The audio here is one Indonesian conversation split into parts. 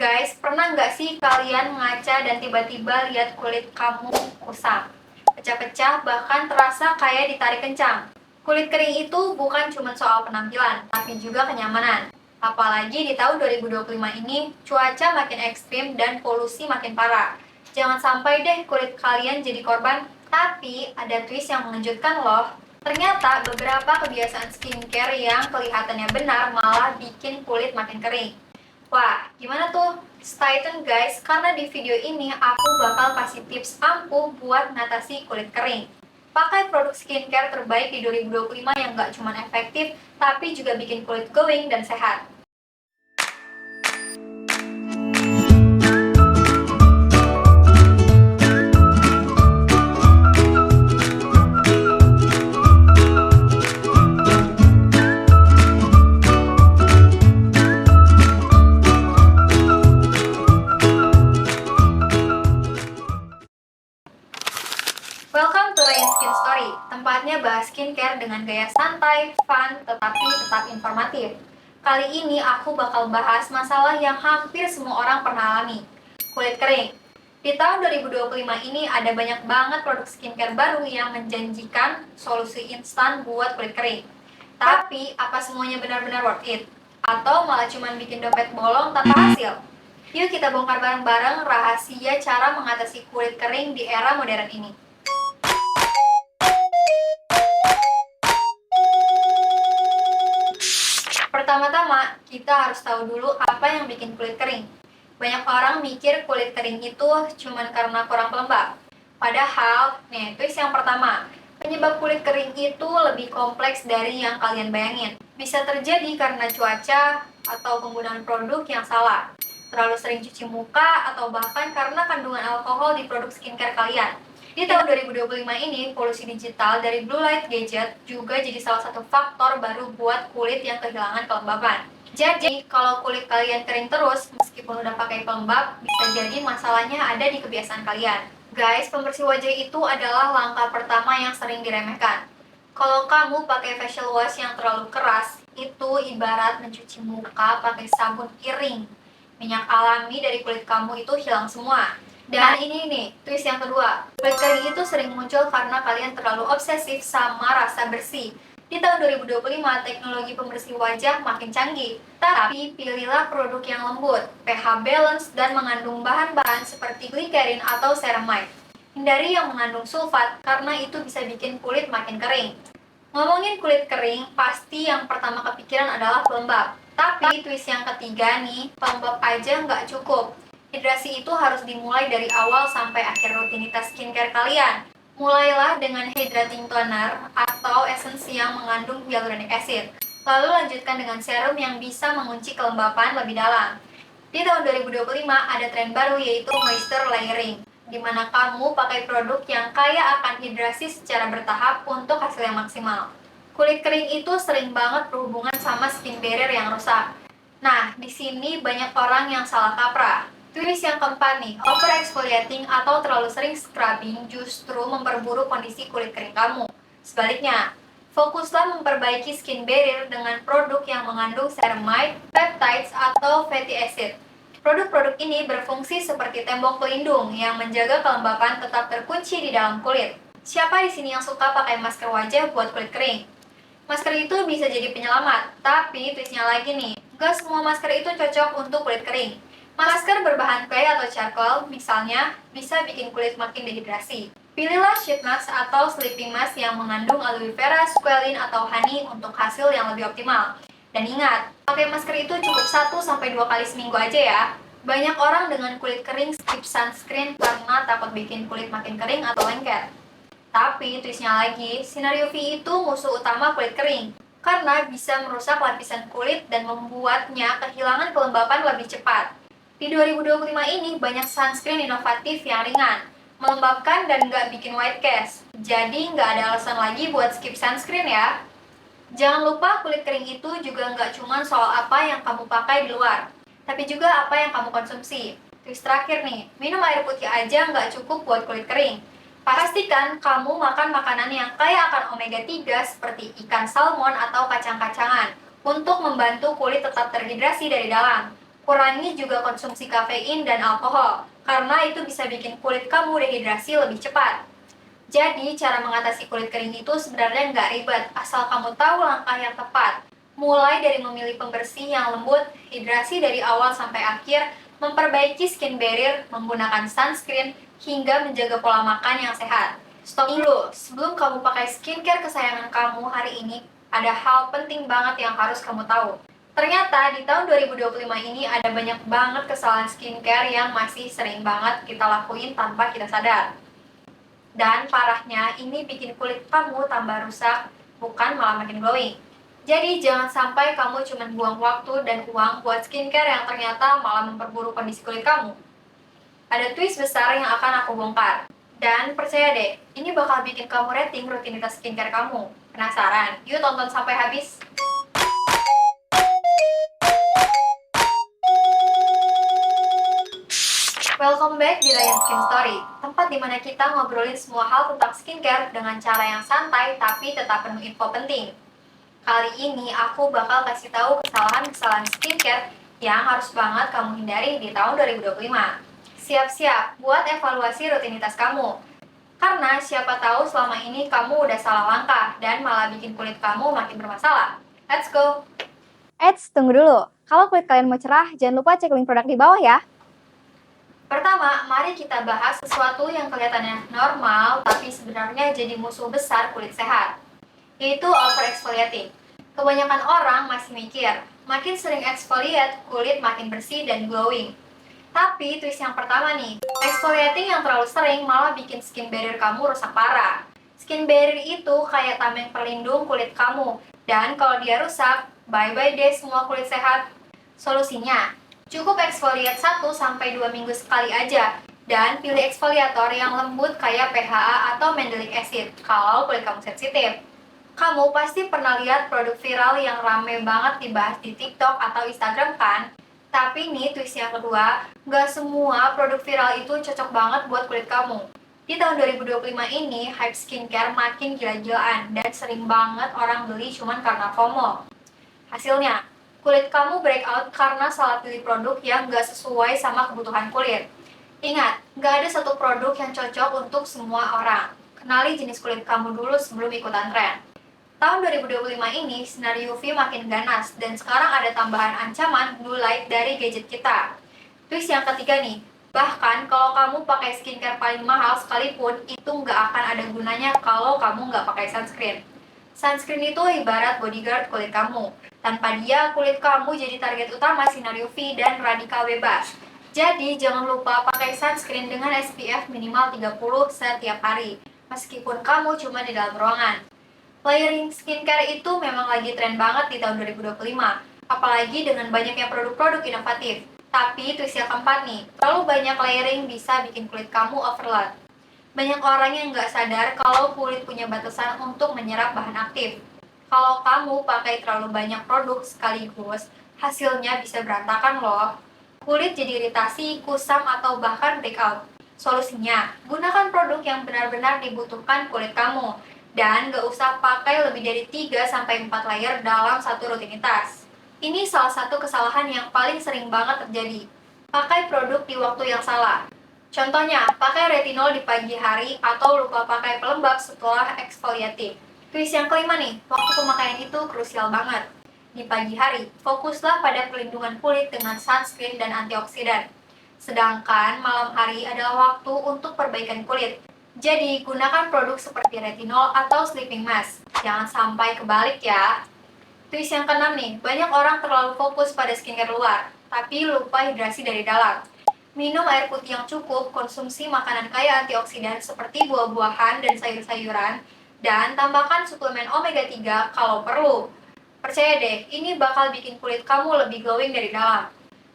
Guys, pernah nggak sih kalian ngaca dan tiba-tiba lihat kulit kamu kusam, pecah-pecah, bahkan terasa kayak ditarik kencang? Kulit kering itu bukan cuma soal penampilan, tapi juga kenyamanan. Apalagi di tahun 2025 ini, cuaca makin ekstrim dan polusi makin parah. Jangan sampai deh kulit kalian jadi korban. Tapi ada twist yang mengejutkan loh. Ternyata beberapa kebiasaan skincare yang kelihatannya benar malah bikin kulit makin kering. Wah, gimana tuh? Stay tune guys, karena di video ini aku bakal kasih tips ampuh buat mengatasi kulit kering. Pakai produk skincare terbaik di 2025 yang nggak cuma efektif, tapi juga bikin kulit glowing dan sehat. Welcome to Ryan Skin Story, tempatnya bahas skincare dengan gaya santai, fun, tetapi tetap informatif. Kali ini aku bakal bahas masalah yang hampir semua orang pernah alami, kulit kering. Di tahun 2025 ini ada banyak banget produk skincare baru yang menjanjikan solusi instan buat kulit kering. Tapi, apa semuanya benar-benar worth it? Atau malah cuma bikin dompet bolong tanpa hasil? Yuk kita bongkar bareng-bareng rahasia cara mengatasi kulit kering di era modern ini. Pertama-tama, kita harus tahu dulu apa yang bikin kulit kering. Banyak orang mikir kulit kering itu cuma karena kurang pelembab. Padahal, nih, twist yang pertama, penyebab kulit kering itu lebih kompleks dari yang kalian bayangin. Bisa terjadi karena cuaca atau penggunaan produk yang salah, terlalu sering cuci muka, atau bahkan karena kandungan alkohol di produk skincare kalian. Di tahun 2025 ini, polusi digital dari blue light gadget juga jadi salah satu faktor baru buat kulit yang kehilangan kelembaban. Jadi, kalau kulit kalian kering terus, meskipun udah pakai pelembab, bisa jadi masalahnya ada di kebiasaan kalian. Guys, pembersih wajah itu adalah langkah pertama yang sering diremehkan. Kalau kamu pakai facial wash yang terlalu keras, itu ibarat mencuci muka pakai sabun kering. Minyak alami dari kulit kamu itu hilang semua. Dan ini nih, twist yang kedua. Kulit kering itu sering muncul karena kalian terlalu obsesif sama rasa bersih. Di tahun 2025, teknologi pembersih wajah makin canggih. Tapi pilihlah produk yang lembut, pH balance, dan mengandung bahan-bahan seperti glycerin atau ceramide. Hindari yang mengandung sulfat karena itu bisa bikin kulit makin kering. Ngomongin kulit kering, pasti yang pertama kepikiran adalah pelembab. Tapi twist yang ketiga nih, pelembab aja nggak cukup. Hidrasi itu harus dimulai dari awal sampai akhir rutinitas skincare kalian. Mulailah dengan hydrating toner atau esensi yang mengandung hyaluronic acid. Lalu lanjutkan dengan serum yang bisa mengunci kelembapan lebih dalam. Di tahun 2025 ada tren baru yaitu moisture layering, di mana kamu pakai produk yang kaya akan hidrasi secara bertahap untuk hasil yang maksimal. Kulit kering itu sering banget berhubungan sama skin barrier yang rusak. Nah, di sini banyak orang yang salah kaprah. Twist yang keempat nih, over exfoliating atau terlalu sering scrubbing justru memperburuk kondisi kulit kering kamu. Sebaliknya, fokuslah memperbaiki skin barrier dengan produk yang mengandung ceramide, peptides, atau fatty acid. Produk-produk ini berfungsi seperti tembok pelindung yang menjaga kelembapan tetap terkunci di dalam kulit. Siapa di sini yang suka pakai masker wajah buat kulit kering? Masker itu bisa jadi penyelamat, tapi twistnya lagi nih, gak semua masker itu cocok untuk kulit kering. Masker berbahan clay atau charcoal, misalnya, bisa bikin kulit makin dehidrasi. Pilihlah sheet mask atau sleeping mask yang mengandung aloe vera, squalene, atau honey untuk hasil yang lebih optimal. Dan ingat, pakai masker itu cukup 1-2 kali seminggu aja ya. Banyak orang dengan kulit kering skip sunscreen karena takut bikin kulit makin kering atau lengket. Tapi twistnya lagi, sinar UV itu musuh utama kulit kering karena bisa merusak lapisan kulit dan membuatnya kehilangan kelembapan lebih cepat. Di 2025 ini banyak sunscreen inovatif yang ringan, melembabkan dan nggak bikin white cast. Jadi nggak ada alasan lagi buat skip sunscreen ya. Jangan lupa kulit kering itu juga nggak cuma soal apa yang kamu pakai di luar, tapi juga apa yang kamu konsumsi. Twist terakhir nih, minum air putih aja nggak cukup buat kulit kering. Pastikan kamu makan makanan yang kaya akan omega 3 seperti ikan salmon atau kacang-kacangan untuk membantu kulit tetap terhidrasi dari dalam. Kurangi juga konsumsi kafein dan alkohol, karena itu bisa bikin kulit kamu dehidrasi lebih cepat. Jadi, cara mengatasi kulit kering itu sebenarnya nggak ribet, asal kamu tahu langkah yang tepat. Mulai dari memilih pembersih yang lembut, hidrasi dari awal sampai akhir, memperbaiki skin barrier, menggunakan sunscreen, hingga menjaga pola makan yang sehat. Stop dulu, sebelum kamu pakai skincare kesayangan kamu hari ini, ada hal penting banget yang harus kamu tahu. Ternyata di tahun 2025 ini ada banyak banget kesalahan skincare yang masih sering banget kita lakuin tanpa kita sadar. Dan parahnya, ini bikin kulit kamu tambah rusak, bukan malah makin glowing. Jadi jangan sampai kamu cuma buang waktu dan uang buat skincare yang ternyata malah memperburuk kondisi kulit kamu. Ada twist besar yang akan aku bongkar. Dan percaya deh, ini bakal bikin kamu rating rutinitas skincare kamu. Penasaran? Yuk tonton sampai habis. Welcome back di Ryan Skin Story, tempat dimana kita ngobrolin semua hal tentang skincare dengan cara yang santai tapi tetap penuh info penting. Kali ini aku bakal kasih tahu kesalahan-kesalahan skincare yang harus banget kamu hindari di tahun 2025. Siap-siap buat evaluasi rutinitas kamu. Karena siapa tahu selama ini kamu udah salah langkah dan malah bikin kulit kamu makin bermasalah. Let's go! Eits, tunggu dulu. Kalau kulit kalian mau cerah, jangan lupa cek link produk di bawah ya. Pertama, mari kita bahas sesuatu yang kelihatannya normal tapi sebenarnya jadi musuh besar kulit sehat, yaitu over-exfoliating. Kebanyakan orang masih mikir, makin sering exfoliate, kulit makin bersih dan glowing. Tapi twist yang pertama nih, exfoliating yang terlalu sering malah bikin skin barrier kamu rusak parah. Skin barrier itu kayak tameng pelindung kulit kamu, dan kalau dia rusak, bye-bye deh semua kulit sehat. Solusinya, cukup exfoliate 1-2 minggu sekali aja, dan pilih exfoliator yang lembut kayak PHA atau mandelic acid kalau kulit kamu sensitif. Kamu pasti pernah lihat produk viral yang rame banget dibahas di TikTok atau Instagram kan? Tapi nih twist yang kedua, nggak semua produk viral itu cocok banget buat kulit kamu. Di tahun 2025 ini, hype skincare makin gila-gilaan dan sering banget orang beli cuman karena FOMO. Hasilnya, kulit kamu breakout karena salah pilih produk yang nggak sesuai sama kebutuhan kulit. Ingat, nggak ada satu produk yang cocok untuk semua orang. Kenali jenis kulit kamu dulu sebelum ikutan tren. Tahun 2025 ini, sinar UV makin ganas dan sekarang ada tambahan ancaman blue light dari gadget kita. Twist yang ketiga nih, bahkan kalau kamu pakai skincare paling mahal sekalipun, itu nggak akan ada gunanya kalau kamu nggak pakai sunscreen. Sunscreen itu ibarat bodyguard kulit kamu. Tanpa dia, kulit kamu jadi target utama sinar UV dan radikal bebas. Jadi, jangan lupa pakai sunscreen dengan SPF minimal 30 setiap hari, meskipun kamu cuma di dalam ruangan. Layering skincare itu memang lagi tren banget di tahun 2025, apalagi dengan banyaknya produk-produk inovatif. Tapi twist yang keempat nih, terlalu banyak layering bisa bikin kulit kamu overload. Banyak orang yang nggak sadar kalau kulit punya batasan untuk menyerap bahan aktif. Kalau kamu pakai terlalu banyak produk sekaligus, hasilnya bisa berantakan loh. Kulit jadi iritasi, kusam, atau bahkan breakout. Solusinya, gunakan produk yang benar-benar dibutuhkan kulit kamu. Dan nggak usah pakai lebih dari 3-4 layer dalam satu rutinitas. Ini salah satu kesalahan yang paling sering banget terjadi. Pakai produk di waktu yang salah. Contohnya, pakai retinol di pagi hari atau lupa pakai pelembab setelah eksfoliatif. Twist yang kelima nih, waktu pemakaian itu krusial banget. Di pagi hari, fokuslah pada perlindungan kulit dengan sunscreen dan antioksidan. Sedangkan malam hari adalah waktu untuk perbaikan kulit. Jadi, gunakan produk seperti retinol atau sleeping mask. Jangan sampai kebalik ya. Twist yang keenam nih, banyak orang terlalu fokus pada skincare luar, tapi lupa hidrasi dari dalam. Minum air putih yang cukup, konsumsi makanan kaya antioksidan seperti buah-buahan dan sayur-sayuran, dan tambahkan suplemen omega 3 kalau perlu. Percaya deh, ini bakal bikin kulit kamu lebih glowing dari dalam.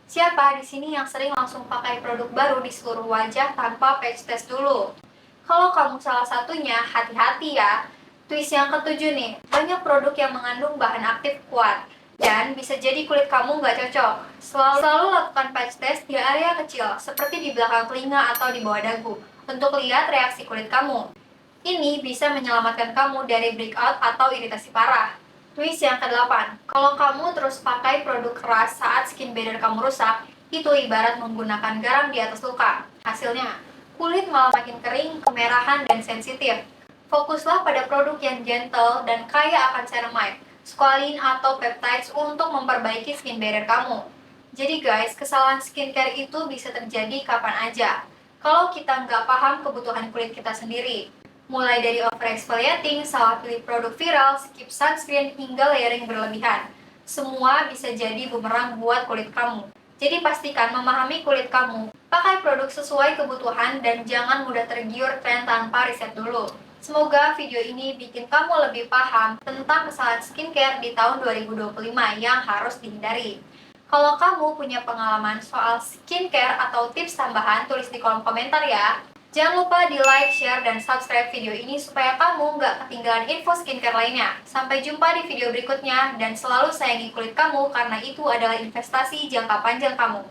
Siapa di sini yang sering langsung pakai produk baru di seluruh wajah tanpa patch test dulu? Kalau kamu salah satunya, hati-hati ya. Twist yang ketujuh nih, banyak produk yang mengandung bahan aktif kuat dan bisa jadi kulit kamu nggak cocok. Selalu lakukan patch test di area kecil, seperti di belakang telinga atau di bawah dagu, untuk lihat reaksi kulit kamu. Ini bisa menyelamatkan kamu dari breakout atau iritasi parah. Twist yang ke-8, kalau kamu terus pakai produk keras saat skin barrier kamu rusak, itu ibarat menggunakan garam di atas luka. Hasilnya, kulit malah makin kering, kemerahan, dan sensitif. Fokuslah pada produk yang gentle dan kaya akan ceramide, squalene, atau peptides untuk memperbaiki skin barrier kamu. Jadi guys, kesalahan skincare itu bisa terjadi kapan aja. Kalau kita nggak paham kebutuhan kulit kita sendiri. Mulai dari over-exfoliating, salah pilih produk viral, skip sunscreen, hingga layering berlebihan. Semua bisa jadi bumerang buat kulit kamu. Jadi pastikan memahami kulit kamu. Pakai produk sesuai kebutuhan dan jangan mudah tergiur tren tanpa riset dulu. Semoga video ini bikin kamu lebih paham tentang kesalahan skincare di tahun 2025 yang harus dihindari. Kalau kamu punya pengalaman soal skincare atau tips tambahan, tulis di kolom komentar ya. Jangan lupa di like, share, dan subscribe video ini supaya kamu nggak ketinggalan info skincare lainnya. Sampai jumpa di video berikutnya, dan selalu sayangi kulit kamu karena itu adalah investasi jangka panjang kamu.